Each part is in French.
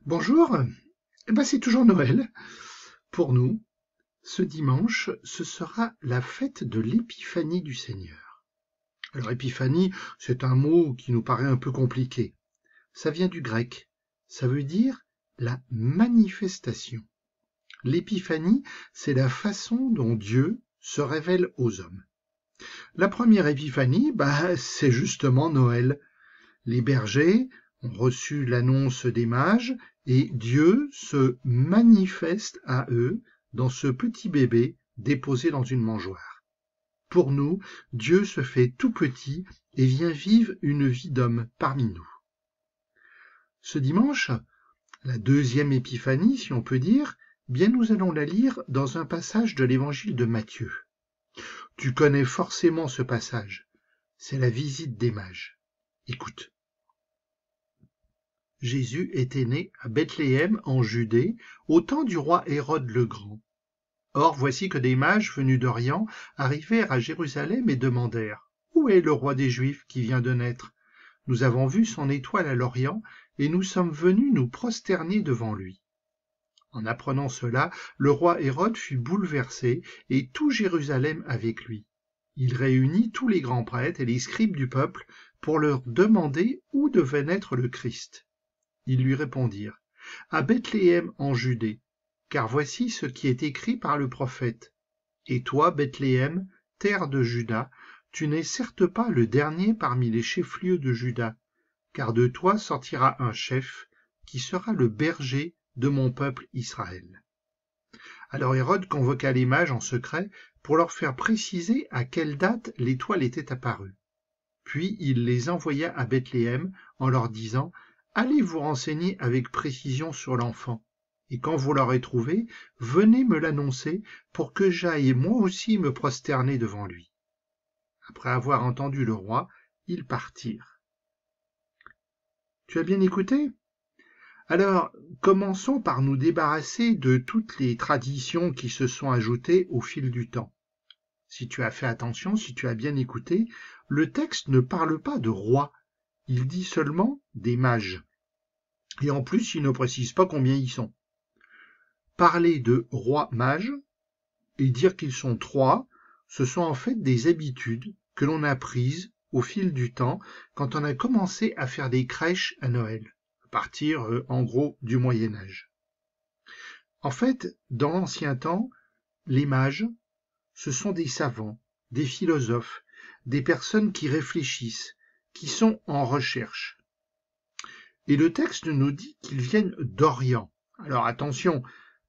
Bonjour, c'est toujours Noël. Pour nous, ce dimanche, ce sera la fête de l'épiphanie du Seigneur. Alors épiphanie, c'est un mot qui nous paraît un peu compliqué. Ça vient du grec. Ça veut dire la manifestation. L'épiphanie, c'est la façon dont Dieu se révèle aux hommes. La première épiphanie, c'est justement Noël. Les bergers ont reçu l'annonce des mages et Dieu se manifeste à eux dans ce petit bébé déposé dans une mangeoire. Pour nous, Dieu se fait tout petit et vient vivre une vie d'homme parmi nous. Ce dimanche, la deuxième épiphanie, si on peut dire, nous allons la lire dans un passage de l'évangile de Matthieu. Tu connais forcément ce passage, c'est la visite des mages. Écoute. Jésus était né à Bethléem en Judée, au temps du roi Hérode le Grand. Or voici que des mages venus d'Orient arrivèrent à Jérusalem et demandèrent « Où est le roi des Juifs qui vient de naître? Nous avons vu son étoile à l'Orient et nous sommes venus nous prosterner devant lui. » En apprenant cela, le roi Hérode fut bouleversé et tout Jérusalem avec lui. Il réunit tous les grands prêtres et les scribes du peuple pour leur demander où devait naître le Christ. Ils lui répondirent, « À Bethléem en Judée, car voici ce qui est écrit par le prophète. Et toi, Bethléem, terre de Juda, tu n'es certes pas le dernier parmi les chefs-lieux de Juda, car de toi sortira un chef qui sera le berger de mon peuple Israël. » Alors Hérode convoqua les mages en secret pour leur faire préciser à quelle date l'étoile était apparue. Puis il les envoya à Bethléem en leur disant, « Allez vous renseigner avec précision sur l'enfant, et quand vous l'aurez trouvé, venez me l'annoncer pour que j'aille moi aussi me prosterner devant lui. » Après avoir entendu le roi, ils partirent. Tu as bien écouté? Alors, commençons par nous débarrasser de toutes les traditions qui se sont ajoutées au fil du temps. Si tu as fait attention, si tu as bien écouté, le texte ne parle pas de roi. Il dit seulement des mages. Et en plus, il ne précise pas combien ils sont. Parler de rois mages et dire qu'ils sont 3, ce sont en fait des habitudes que l'on a prises au fil du temps quand on a commencé à faire des crèches à Noël, à partir en gros du Moyen-Âge. En fait, dans l'ancien temps, les mages, ce sont des savants, des philosophes, des personnes qui réfléchissent, qui sont en recherche. Et le texte nous dit qu'ils viennent d'Orient. Alors attention,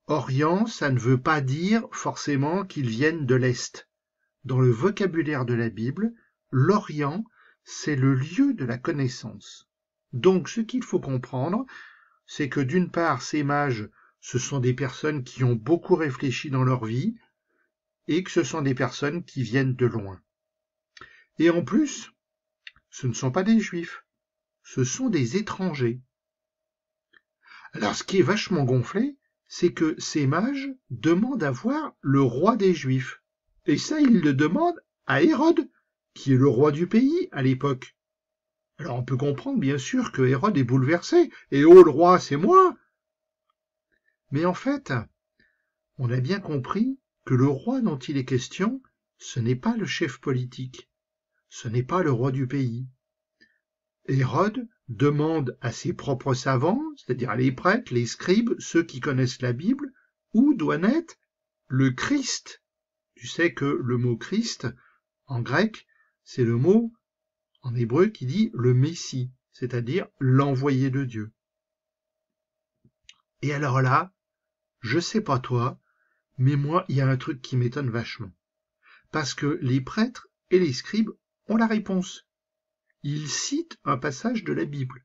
Orient, ça ne veut pas dire forcément qu'ils viennent de l'Est. Dans le vocabulaire de la Bible, l'Orient, c'est le lieu de la connaissance. Donc ce qu'il faut comprendre, c'est que d'une part, ces mages, ce sont des personnes qui ont beaucoup réfléchi dans leur vie, et que ce sont des personnes qui viennent de loin. Et en plus, ce ne sont pas des Juifs, ce sont des étrangers. Alors ce qui est vachement gonflé, c'est que ces mages demandent à voir le roi des Juifs. Et ça, ils le demandent à Hérode, qui est le roi du pays à l'époque. Alors on peut comprendre bien sûr que Hérode est bouleversé. Et oh, le roi, c'est moi! Mais en fait, on a bien compris que le roi dont il est question, ce n'est pas le chef politique, ce n'est pas le roi du pays. Hérode demande à ses propres savants, c'est-à-dire les prêtres, les scribes, ceux qui connaissent la Bible, où doit naître le Christ. Tu sais que le mot Christ, en grec, c'est le mot en hébreu qui dit le Messie, c'est-à-dire l'envoyé de Dieu. Et alors là, je sais pas toi, mais moi, il y a un truc qui m'étonne vachement. Parce que les prêtres et les scribes ont la réponse. Ils citent un passage de la Bible.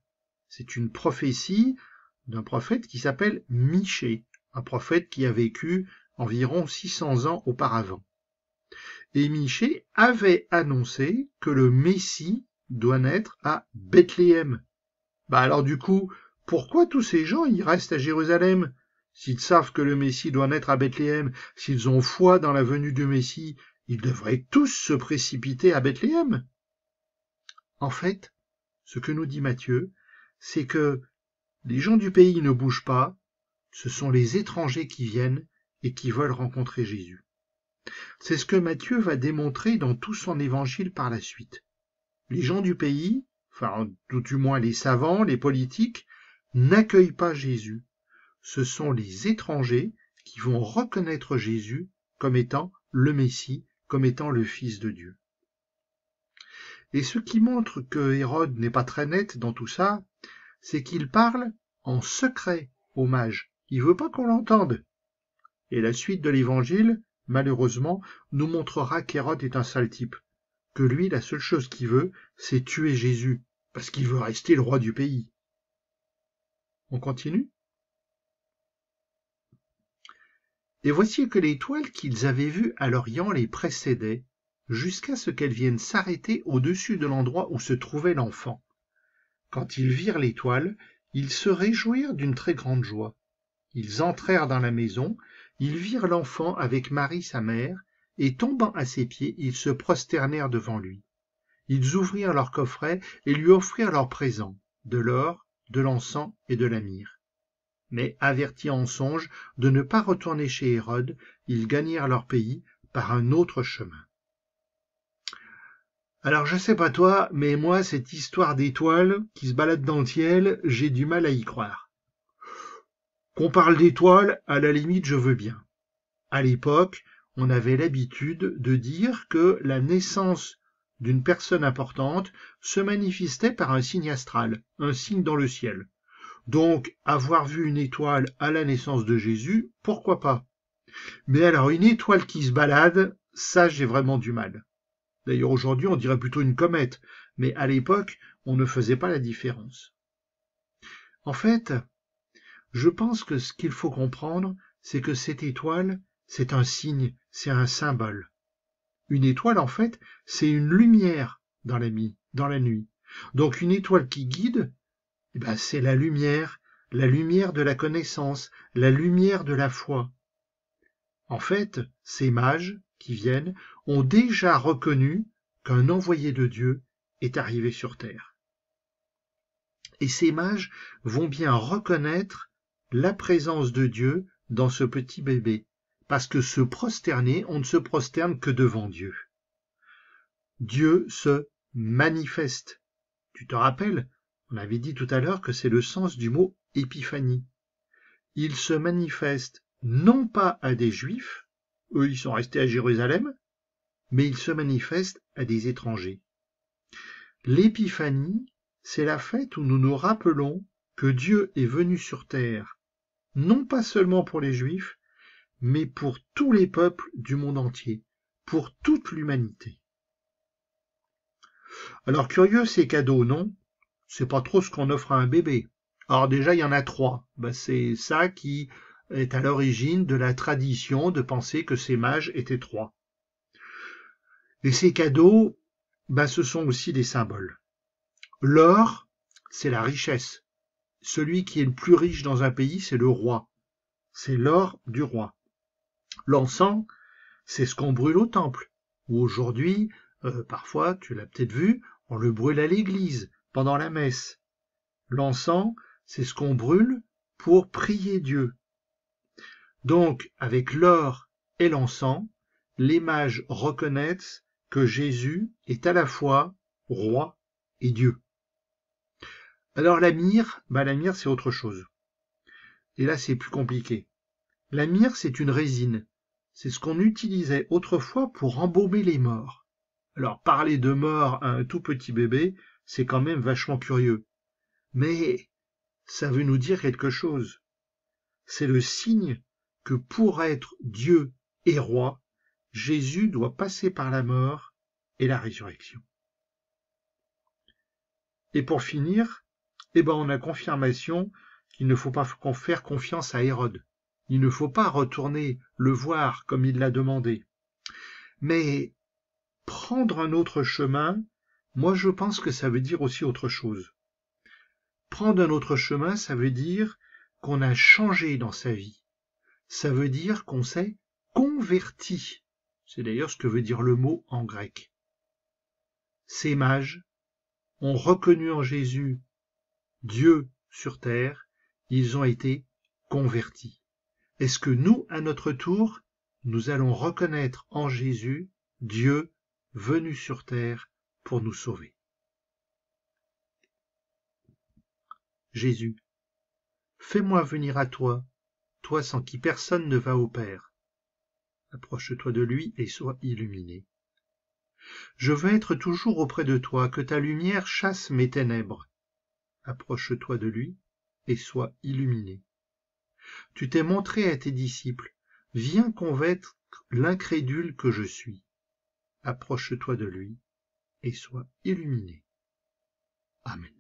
C'est une prophétie d'un prophète qui s'appelle Michée, un prophète qui a vécu environ 600 ans auparavant. Et Michée avait annoncé que le Messie doit naître à Bethléem. Alors du coup, pourquoi tous ces gens y restent à Jérusalem? S'ils savent que le Messie doit naître à Bethléem, s'ils ont foi dans la venue du Messie, ils devraient tous se précipiter à Bethléem. En fait, ce que nous dit Matthieu, c'est que Les gens du pays ne bougent pas, ce sont les étrangers qui viennent et qui veulent rencontrer Jésus. C'est ce que Matthieu va démontrer dans tout son évangile par la suite. Les gens du pays, enfin tout du moins les savants, les politiques, n'accueillent pas Jésus. Ce sont les étrangers qui vont reconnaître Jésus comme étant le Messie, comme étant le Fils de Dieu. Et ce qui montre que Hérode n'est pas très net dans tout ça, c'est qu'il parle en secret aux mages. Il veut pas qu'on l'entende. Et la suite de l'évangile, malheureusement, nous montrera qu'Hérode est un sale type. Que lui, la seule chose qu'il veut, c'est tuer Jésus, parce qu'il veut rester le roi du pays. On continue ? Et voici que l'étoile qu'ils avaient vue à l'Orient les précédait, jusqu'à ce qu'elle vienne s'arrêter au-dessus de l'endroit où se trouvait l'enfant. Quand ils virent l'étoile, ils se réjouirent d'une très grande joie. Ils entrèrent dans la maison, ils virent l'enfant avec Marie sa mère, et tombant à ses pieds, ils se prosternèrent devant lui. Ils ouvrirent leur coffret et lui offrirent leurs présents, de l'or, de l'encens et de la myrrhe. Mais avertis en songe de ne pas retourner chez Hérode, ils gagnèrent leur pays par un autre chemin. Alors je sais pas toi, mais moi cette histoire d'étoiles qui se balade dans le ciel, j'ai du mal à y croire. Qu'on parle d'étoiles, à la limite je veux bien. À l'époque, on avait l'habitude de dire que la naissance d'une personne importante se manifestait par un signe astral, un signe dans le ciel. Donc, avoir vu une étoile à la naissance de Jésus, pourquoi pas? Mais alors, une étoile qui se balade, ça j'ai vraiment du mal. D'ailleurs, aujourd'hui, on dirait plutôt une comète, mais à l'époque, on ne faisait pas la différence. En fait, je pense que ce qu'il faut comprendre, c'est que cette étoile, c'est un signe, c'est un symbole. Une étoile, en fait, c'est une lumière dans la nuit. Donc une étoile qui guide, eh ben, c'est la lumière de la connaissance, la lumière de la foi. En fait, ces mages qui viennent ont déjà reconnu qu'un envoyé de Dieu est arrivé sur terre. Et ces mages vont bien reconnaître la présence de Dieu dans ce petit bébé. Parce que se prosterner, on ne se prosterne que devant Dieu. Dieu se manifeste. Tu te rappelles, on avait dit tout à l'heure que c'est le sens du mot épiphanie. Il se manifeste non pas à des Juifs, eux ils sont restés à Jérusalem, mais il se manifeste à des étrangers. L'épiphanie, c'est la fête où nous nous rappelons que Dieu est venu sur terre, non pas seulement pour les Juifs, mais pour tous les peuples du monde entier, pour toute l'humanité. Alors curieux ces cadeaux, non? C'est pas trop ce qu'on offre à un bébé. Alors déjà il y en a 3. C'est ça qui est à l'origine de la tradition de penser que ces mages étaient 3. Et ces cadeaux, ce sont aussi des symboles. L'or, c'est la richesse. Celui qui est le plus riche dans un pays, c'est le roi. C'est l'or du roi. L'encens, c'est ce qu'on brûle au temple, ou aujourd'hui, parfois, tu l'as peut-être vu, on le brûle à l'église, pendant la messe. L'encens, c'est ce qu'on brûle pour prier Dieu. Donc, avec l'or et l'encens, les mages reconnaissent que Jésus est à la fois roi et Dieu. Alors la myrrhe, c'est autre chose. Et là, c'est plus compliqué. La myrrhe, c'est une résine. C'est ce qu'on utilisait autrefois pour embaumer les morts. Alors, parler de mort à un tout petit bébé, c'est quand même vachement curieux. Mais ça veut nous dire quelque chose. C'est le signe que pour être Dieu et roi, Jésus doit passer par la mort et la résurrection. Et pour finir, on a confirmation qu'il ne faut pas faire confiance à Hérode. Il ne faut pas retourner le voir comme il l'a demandé. Mais prendre un autre chemin, moi je pense que ça veut dire aussi autre chose. Prendre un autre chemin, ça veut dire qu'on a changé dans sa vie. Ça veut dire qu'on s'est converti. C'est d'ailleurs ce que veut dire le mot en grec. Ces mages ont reconnu en Jésus Dieu sur terre Ils ont été convertis. Est-ce que nous, à notre tour, nous allons reconnaître en Jésus Dieu venu sur terre pour nous sauver? Jésus, fais-moi venir à toi, toi sans qui personne ne va au Père. Approche-toi de lui et sois illuminé. Je veux être toujours auprès de toi, que ta lumière chasse mes ténèbres. Approche-toi de lui et sois illuminé. Tu t'es montré à tes disciples, viens convaincre l'incrédule que je suis. Approche-toi de lui et sois illuminé. Amen.